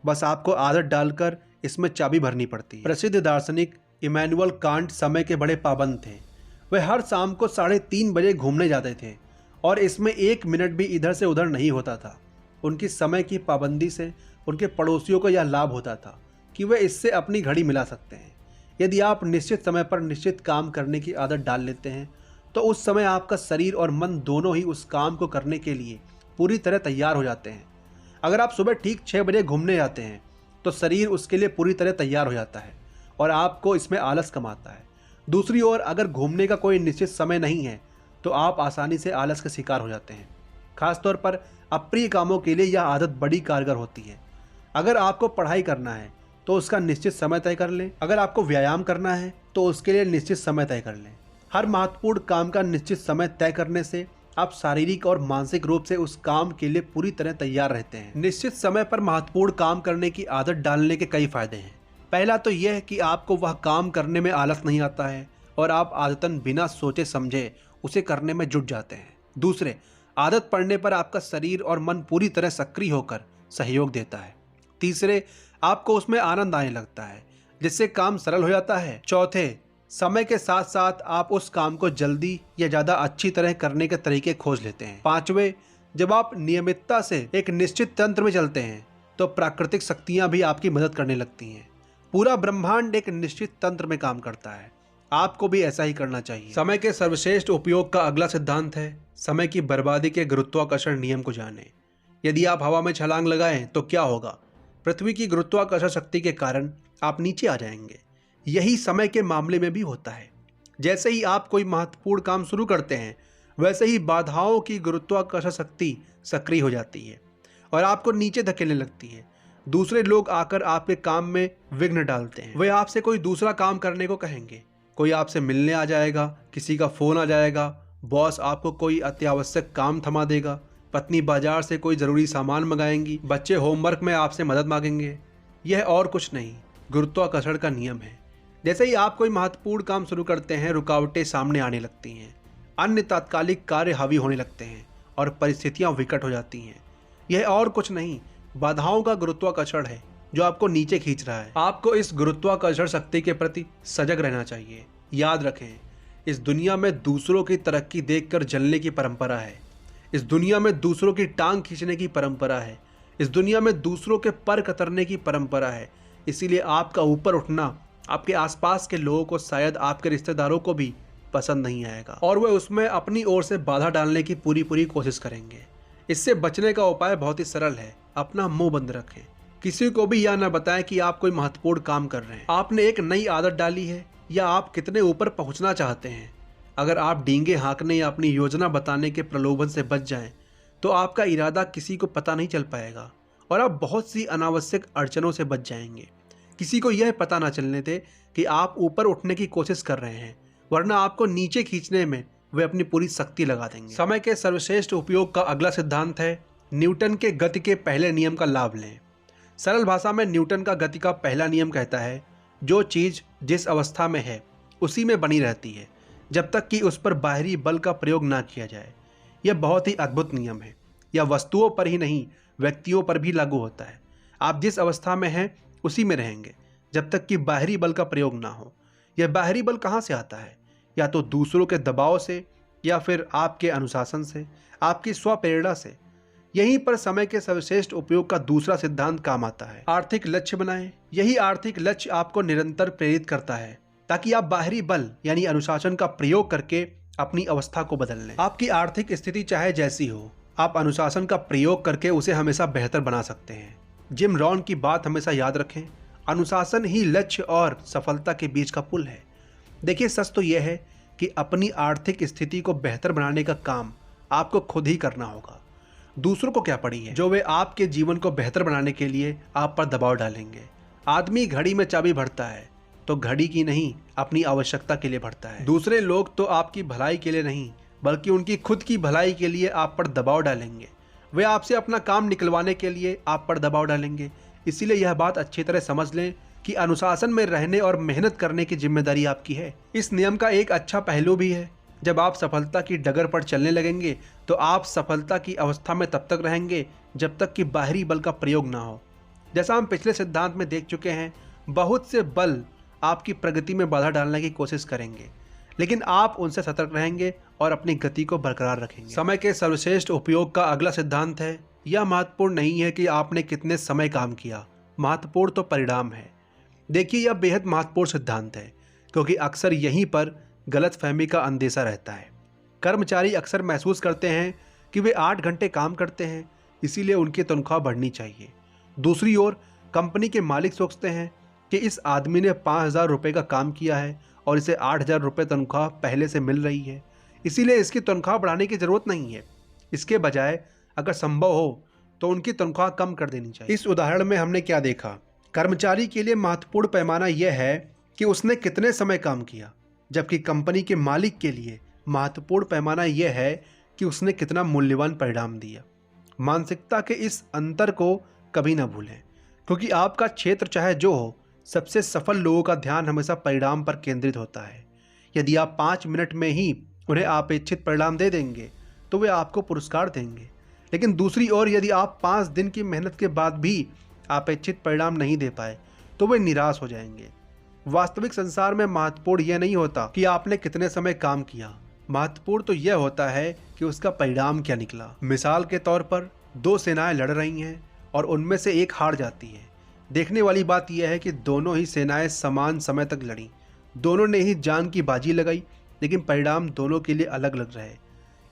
बस आपको आदत डालकर इसमें चाबी भरनी पड़ती है। प्रसिद्ध दार्शनिक इमैनुअल कांट समय के बड़े पाबंद थे। वे हर शाम को 3:30 बजे घूमने जाते थे और इसमें 1 मिनट भी इधर से उधर नहीं होता था। उनकी समय की पाबंदी से उनके पड़ोसियों को यह लाभ होता था कि वे इससे अपनी घड़ी मिला सकते हैं। यदि आप निश्चित समय पर निश्चित काम करने की आदत डाल लेते हैं तो उस समय आपका शरीर और मन दोनों ही उस काम को करने के लिए पूरी तरह तैयार हो जाते हैं। अगर आप सुबह ठीक 6 बजे घूमने जाते हैं तो शरीर उसके लिए पूरी तरह तैयार हो जाता है और आपको इसमें आलस कम आता है। दूसरी ओर अगर घूमने का कोई निश्चित समय नहीं है तो आप आसानी से आलस का शिकार हो जाते हैं। खासतौर पर अप्रिय कामों के लिए यह आदत बड़ी कारगर होती है। अगर आपको पढ़ाई करना है तो उसका निश्चित समय तय कर लें। अगर आपको व्यायाम करना है तो उसके लिए निश्चित समय तय कर लें। हर महत्वपूर्ण काम का निश्चित समय तय करने से आप शारीरिक और मानसिक रूप से उस काम के लिए पूरी तरह तैयार रहते हैं। निश्चित समय पर महत्वपूर्ण काम करने की आदत डालने के कई फायदे हैं। पहला तो यह है कि आपको वह काम करने में आलस नहीं आता है और आप आदतन बिना सोचे समझे उसे करने में जुट जाते हैं। दूसरे, आदत पड़ने पर आपका शरीर और मन पूरी तरह सक्रिय होकर सहयोग देता है। तीसरे, आपको उसमें आनंद आने लगता है जिससे काम सरल हो जाता है। चौथे, समय के साथ साथ आप उस काम को जल्दी या ज़्यादा अच्छी तरह करने के तरीके खोज लेते हैं। पांचवें, जब आप नियमितता से एक निश्चित तंत्र में चलते हैं तो प्राकृतिक शक्तियां भी आपकी मदद करने लगती हैं। पूरा ब्रह्मांड एक निश्चित तंत्र में काम करता है, आपको भी ऐसा ही करना चाहिए। समय के सर्वश्रेष्ठ उपयोग का अगला सिद्धांत है समय की बर्बादी के गुरुत्वाकर्षण नियम को जानें। यदि आप हवा में छलांग लगाएं तो क्या होगा? पृथ्वी की गुरुत्वाकर्षण शक्ति के कारण आप नीचे आ जाएंगे। यही समय के मामले में भी होता है। जैसे ही आप कोई महत्वपूर्ण काम शुरू करते हैं, वैसे ही बाधाओं की गुरुत्वाकर्षण शक्ति सक्रिय हो जाती है और आपको नीचे धकेलने लगती है। दूसरे लोग आकर आपके काम में विघ्न डालते हैं। वे आपसे कोई दूसरा काम करने को कहेंगे, कोई आपसे मिलने आ जाएगा, किसी का फोन आ जाएगा, बॉस आपको कोई अत्यावश्यक काम थमा देगा, पत्नी बाजार से कोई ज़रूरी सामान मंगाएंगी, बच्चे होमवर्क में आपसे मदद मांगेंगे। यह और कुछ नहीं, गुरुत्वाकर्षण का नियम है। जैसे ही आप कोई महत्वपूर्ण काम शुरू करते हैं, रुकावटें सामने आने लगती हैं, अन्य तात्कालिक कार्य हावी होने लगते हैं और परिस्थितियां विकट हो जाती हैं। यह और कुछ नहीं, बाधाओं का गुरुत्वाकर्षण है जो आपको नीचे खींच रहा है। आपको इस गुरुत्वाकर्षण शक्ति के प्रति सजग रहना चाहिए। याद रखें, इस दुनिया में दूसरों की तरक्की देखकर जलने की परंपरा है। इस दुनिया में दूसरों की टांग खींचने की परंपरा है। इस दुनिया में दूसरों के पर कतरने की परंपरा है। इसीलिए आपका ऊपर उठना आपके आसपास के लोगों को, शायद आपके रिश्तेदारों को भी पसंद नहीं आएगा और वे उसमें अपनी ओर से बाधा डालने की पूरी कोशिश करेंगे। इससे बचने का उपाय बहुत ही सरल है, अपना मुंह बंद रखें। किसी को भी यह न बताएं कि आप कोई महत्वपूर्ण काम कर रहे हैं। आपने एक नई आदत डाली है या आप कितने ऊपर पहुंचना चाहते हैं। अगर आप डींगे हाँकने या अपनी योजना बताने के प्रलोभन से बच जाएं, तो आपका इरादा किसी को पता नहीं चल पाएगा और आप बहुत सी अनावश्यक अड़चनों से बच जाएंगे। किसी को यह पता ना चलने दे कि आप ऊपर उठने की कोशिश कर रहे हैं, वरना आपको नीचे खींचने में वे अपनी पूरी शक्ति लगा देंगे। समय के सर्वश्रेष्ठ उपयोग का अगला सिद्धांत है न्यूटन के गति के पहले नियम का लाभ लें। सरल भाषा में न्यूटन का गति का पहला नियम कहता है, जो चीज़ जिस अवस्था में है उसी में बनी रहती है जब तक कि उस पर बाहरी बल का प्रयोग ना किया जाए। यह बहुत ही अद्भुत नियम है। यह वस्तुओं पर ही नहीं, व्यक्तियों पर भी लागू होता है। आप जिस अवस्था में हैं उसी में रहेंगे जब तक कि बाहरी बल का प्रयोग ना हो। यह बाहरी बल कहाँ से आता है? या तो दूसरों के दबाव से या फिर आपके अनुशासन से, आपकी स्वप्रेरणा से। यहीं पर समय के सर्वश्रेष्ठ उपयोग का दूसरा सिद्धांत काम आता है, आर्थिक लक्ष्य बनाएं। यही आर्थिक लक्ष्य आपको निरंतर प्रेरित करता है ताकि आप बाहरी बल यानी अनुशासन का प्रयोग करके अपनी अवस्था को बदल लें। आपकी आर्थिक स्थिति चाहे जैसी हो, आप अनुशासन का प्रयोग करके उसे हमेशा बेहतर बना सकते हैं। जिम रॉन की बात हमेशा याद रखें, अनुशासन ही लक्ष्य और सफलता के बीच का पुल है। देखिए, सच तो यह है कि अपनी आर्थिक स्थिति को बेहतर बनाने का काम आपको खुद ही करना होगा। दूसरों को क्या पड़ी है जो वे आपके जीवन को बेहतर बनाने के लिए आप पर दबाव डालेंगे। आदमी घड़ी में चाबी भरता है तो घड़ी की नहीं, अपनी आवश्यकता के लिए भरता है। दूसरे लोग तो आपकी भलाई के लिए नहीं बल्कि उनकी खुद की भलाई के लिए आप पर दबाव डालेंगे। वे आपसे अपना काम निकलवाने के लिए आप पर दबाव डालेंगे। इसीलिए यह बात अच्छी तरह समझ लें कि अनुशासन में रहने और मेहनत करने की जिम्मेदारी आपकी है। इस नियम का एक अच्छा पहलू भी है, जब आप सफलता की डगर पर चलने लगेंगे तो आप सफलता की अवस्था में तब तक रहेंगे जब तक कि बाहरी बल का प्रयोग ना हो। जैसा हम पिछले सिद्धांत में देख चुके हैं, बहुत से बल आपकी प्रगति में बाधा डालने की कोशिश करेंगे, लेकिन आप उनसे सतर्क रहेंगे और अपनी गति को बरकरार रखेंगे। समय के सर्वश्रेष्ठ उपयोग का अगला सिद्धांत है, यह महत्वपूर्ण नहीं है कि आपने कितने समय काम किया, महत्वपूर्ण तो परिणाम है। देखिए, यह बेहद महत्वपूर्ण सिद्धांत है क्योंकि अक्सर यहीं पर गलतफहमी का अंदेशा रहता है। कर्मचारी अक्सर महसूस करते हैं कि वे 8 घंटे काम करते हैं, इसीलिए उनकी तनख्वाह बढ़नी चाहिए। दूसरी ओर कंपनी के मालिक सोचते हैं कि इस आदमी ने 5,000 रुपये का काम किया है और इसे 8,000 रुपये तनख्वाह पहले से मिल रही है, इसीलिए इसकी तनख्वाह बढ़ाने की ज़रूरत नहीं है। इसके बजाय अगर संभव हो तो उनकी तनख्वाह कम कर देनी चाहिए। इस उदाहरण में हमने क्या देखा? कर्मचारी के लिए महत्वपूर्ण पैमाना यह है कि उसने कितने समय काम किया, जबकि कंपनी के मालिक के लिए महत्वपूर्ण पैमाना यह है कि उसने कितना मूल्यवान परिणाम दिया। मानसिकता के इस अंतर को कभी ना भूलें, क्योंकि आपका क्षेत्र चाहे जो हो, सबसे सफल लोगों का ध्यान हमेशा परिणाम पर केंद्रित होता है। यदि आप 5 मिनट में ही उन्हें अपेक्षित परिणाम दे देंगे तो वे आपको पुरस्कार देंगे, लेकिन दूसरी ओर यदि आप 5 दिन की मेहनत के बाद भी अपेक्षित परिणाम नहीं दे पाए तो वे निराश हो जाएंगे। वास्तविक संसार में महत्वपूर्ण यह नहीं होता कि आपने कितने समय काम किया, महत्वपूर्ण तो यह होता है कि उसका परिणाम क्या निकला। मिसाल के तौर पर 2 सेनाएं लड़ रही हैं और उनमें से एक हार जाती है। देखने वाली बात यह है कि दोनों ही सेनाएं समान समय तक लड़ी, दोनों ने ही जान की बाजी लगाई, लेकिन परिणाम दोनों के लिए अलग अलग रहे।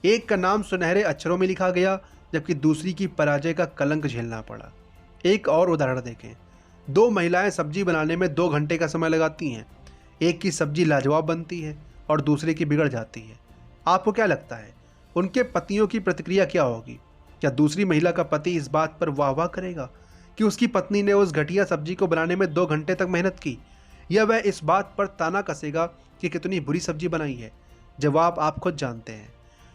एक का नाम सुनहरे अक्षरों में लिखा गया, जबकि दूसरी की पराजय का कलंक झेलना पड़ा। एक और उदाहरण देखें। दो महिलाएं सब्जी बनाने में 2 घंटे का समय लगाती हैं। एक की सब्जी लाजवाब बनती है और दूसरे की बिगड़ जाती है। आपको क्या लगता है, उनके पतियों की प्रतिक्रिया क्या होगी? क्या दूसरी महिला का पति इस बात पर वाह वाह करेगा कि उसकी पत्नी ने उस घटिया सब्जी को बनाने में 2 घंटे तक मेहनत की, या वह इस बात पर ताना कसेगा कि कितनी बुरी सब्जी बनाई है? जवाब आप खुद जानते हैं।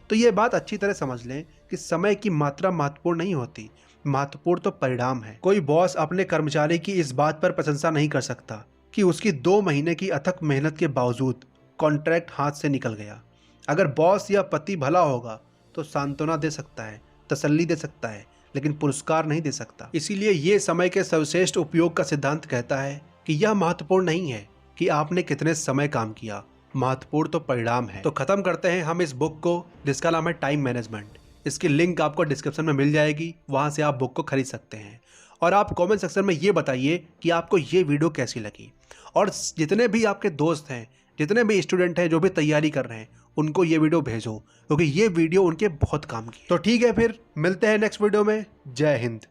तो ये बात अच्छी तरह समझ लें कि समय की मात्रा महत्वपूर्ण नहीं होती, महत्वपूर्ण तो परिणाम है। कोई बॉस अपने कर्मचारी की इस बात पर प्रशंसा नहीं कर सकता कि उसकी 2 महीने की अथक मेहनत के बावजूद कॉन्ट्रैक्ट हाथ से निकल गया। अगर बॉस या पति भला होगा तो सांत्वना दे सकता है, तसल्ली दे सकता है, लेकिन पुरस्कार नहीं दे सकता। इसीलिए ये समय के सर्वश्रेष्ठ उपयोग का सिद्धांत कहता है कि यह महत्वपूर्ण नहीं है कि आपने कितने समय काम किया, महत्वपूर्ण तो परिणाम है। तो खत्म करते हैं हम इस बुक को, जिसका नाम है टाइम मैनेजमेंट। इसकी लिंक आपको डिस्क्रिप्शन में मिल जाएगी, वहां से आप बुक को खरीद सकते हैं। और आप कमेंट सेक्शन में ये बताइए कि आपको ये वीडियो कैसी लगी। और जितने भी आपके दोस्त हैं, जितने भी स्टूडेंट हैं जो भी तैयारी कर रहे हैं, उनको ये वीडियो भेजो, क्योंकि ये वीडियो उनके बहुत काम की। तो ठीक है, फिर मिलते हैं नेक्स्ट वीडियो में। जय हिंद।